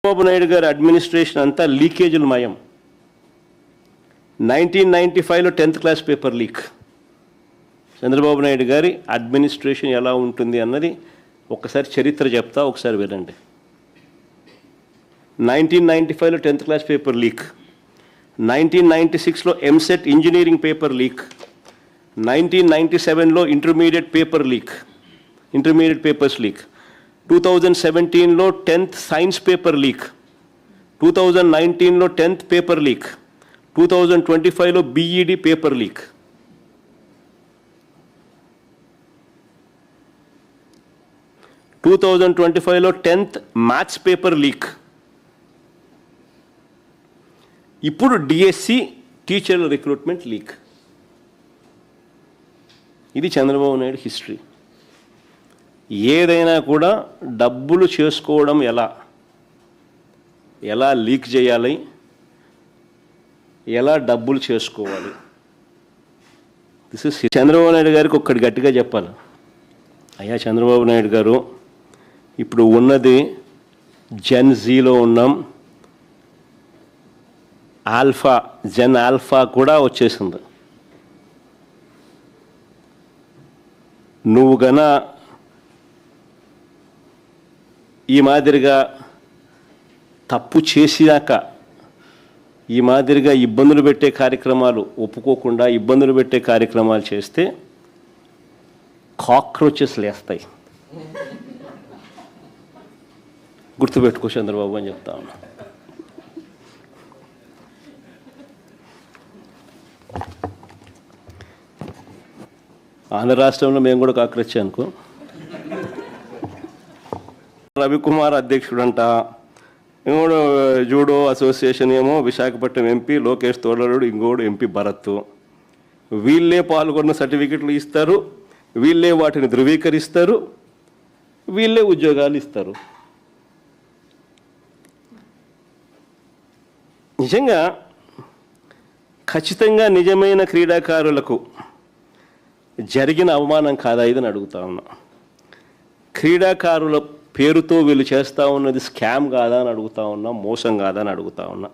చంద్రబాబు నాయుడు గారి అడ్మినిస్ట్రేషన్ అంతా లీకేజీల మయం. 1995లో 10th class paper leak. Chandrababu Naidu గారి అడ్మినిస్ట్రేషన్ ఎలా ఉంటుంది అన్నది ఒకసారి చరిత్ర చెప్తా, ఒకసారి వినండి. 1995లో 10th క్లాస్ పేపర్ లీక్, 1996లో ఎంసెట్ ఇంజనీరింగ్ పేపర్ లీక్, 1997లో ఇంటర్మీడియట్ పేపర్స్ లీక్, 2017లో 10th సైన్స్ పేపర్ లీక్, 2019లో 10th పేపర్ లీక్, 2025లో బీఈడి పేపర్ లీక్. టూ 2025లో 10th మ్యాథ్స్ పేపర్ లీక్. ఇప్పుడు డిఎస్సి టీచర్ల రిక్రూట్మెంట్ లీక్. ఇది చంద్రబాబు నాయుడు హిస్టరీ. ఏదైనా కూడా డబ్బులు చేసుకోవడం ఎలా లీక్ చేయాలి, ఎలా డబ్బులు చేసుకోవాలి. దిస్ ఇస్ చంద్రబాబు నాయుడు గారికి ఒక్కటి గట్టిగా చెప్పాలి. అయ్యా చంద్రబాబు నాయుడు గారు, ఇప్పుడు ఉన్నది జెన్ జీలో ఉన్నాం, జెన్ ఆల్ఫా కూడా వచ్చేసింది. నువ్వు గన ఈ మాదిరిగా తప్పు చేసినాక ఈ మాదిరిగా ఇబ్బందులు పెట్టే కార్యక్రమాలు ఒప్పుకోకుండా ఇబ్బందులు పెట్టే కార్యక్రమాలు చేస్తే కాక్రోచెస్ లేస్తాయి. గుర్తుపెట్టుకో చంద్రబాబు అని చెప్తా ఉన్నా. ఆంధ్ర రాష్ట్రంలో మేము కూడా కాక్రోచ్ అనుకో. రవికుమార్ అధ్యక్షుడంట, ఇంకోడు జూడో అసోసియేషన్ ఏమో విశాఖపట్నం ఎంపీ లోకేష్ తోడలుడు, ఇంకోడు ఎంపీ భరత్. వీళ్ళే పాల్గొన్న సర్టిఫికెట్లు ఇస్తారు, వీళ్ళే వాటిని ధృవీకరిస్తారు, వీళ్ళే ఉద్యోగాలు ఇస్తారు. నిజంగా ఖచ్చితంగా నిజమైన క్రీడాకారులకు జరిగిన అవమానం కాదా ఇదని అడుగుతా ఉన్నా. క్రీడాకారుల పేరుతో వీళ్ళు చేస్తూ ఉన్నది స్కామ్ కాదా అని అడుగుతా ఉన్నా, మోసం కాదా అని అడుగుతా ఉన్నా.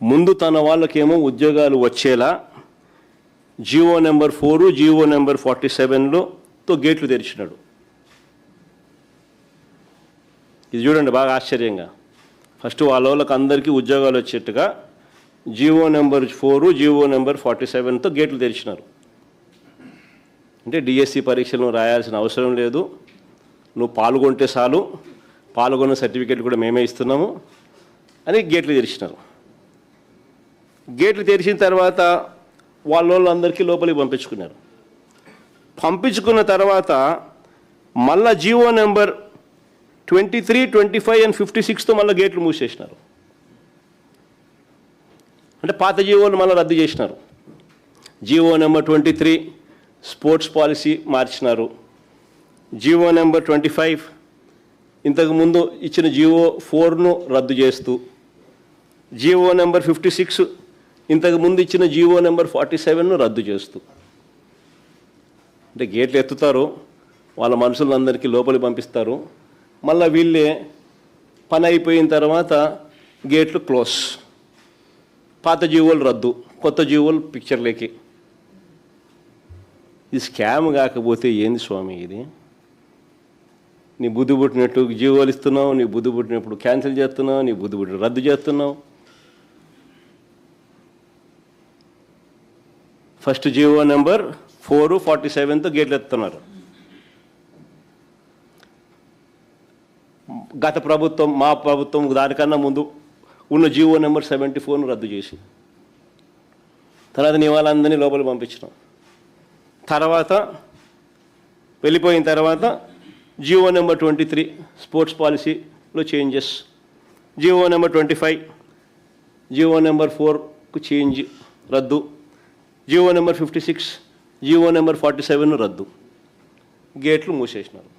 ముందు తన వాళ్ళకేమో ఉద్యోగాలు వచ్చేలా జీవో నెంబర్ 4, జీవో నెంబర్ 47తో గేట్లు తెరిచినాడు. ఇది చూడండి బాగా ఆశ్చర్యంగా. ఫస్ట్ వాళ్ళకి అందరికీ ఉద్యోగాలు వచ్చేట్టుగా జీవో నెంబర్ 4, జీవో నెంబర్ 47తో గేట్లు తెరిచినారు. అంటే డిఎస్సి పరీక్షలు రాయాల్సిన అవసరం లేదు, నువ్వు పాల్గొంటే చాలు, పాల్గొన్న సర్టిఫికేట్ కూడా మేమే ఇస్తున్నాము అని గేట్లు తెరిచినారు. గేట్లు తెరిచిన తర్వాత వాళ్ళందరికీ లోపలికి పంపించుకున్నారు. పంపించుకున్న తర్వాత మళ్ళా జీవో నెంబర్ 23, 25 and 56తో మళ్ళీ గేట్లు మూసేసినారు. అంటే పాత జీవోలు మళ్ళీ రద్దు చేసినారు. జీవో నెంబర్ 23 స్పోర్ట్స్ పాలసీ మార్చినారు. జీవో నెంబర్ 25 ఇంతకుముందు ఇచ్చిన జీవో 4ను రద్దు చేస్తూ, జీవో నెంబర్ 56 ఇంతకుముందు ఇచ్చిన జీవో నెంబర్ 47ను రద్దు చేస్తూ. అంటే గేట్లు ఎత్తుతారు, వాళ్ళ మనుషులందరికీ లోపలికి పంపిస్తారు, మళ్ళీ వీళ్ళే పని అయిపోయిన తర్వాత గేట్లు క్లోజ్, పాత జీవోలు రద్దు, కొత్త జీవోలు పిక్చర్లేకి. ఇది స్కామ్ కాకపోతే ఏంది స్వామి ఇది? నీ బుద్ధి పుట్టినట్టు జీవోలు ఇస్తున్నావు, నీ బుద్ధి పుట్టినప్పుడు క్యాన్సిల్ చేస్తున్నావు, నీ బుద్ధి పుట్టిన రద్దు చేస్తున్నావు. ఫస్ట్ జీవో నెంబర్ 4, 47తో గేట్లు ఎత్తుతున్నారు. గత ప్రభుత్వం, మా ప్రభుత్వం దానికన్నా ముందు ఉన్న జీవో నెంబర్ 74ను రద్దు చేసి తర్వాత నీ వాళ్ళందరినీ లోపలికి పంపించినాం. తర్వాత వెళ్ళిపోయిన తర్వాత జీవో నెంబర్ 23 స్పోర్ట్స్ పాలసీలో changes, GO number 25 GO number 4కు చేంజ్ రద్దు, జీవో నెంబర్ 56 జీవో నెంబర్ 47 రద్దు, గేట్లు మూసేసినారు.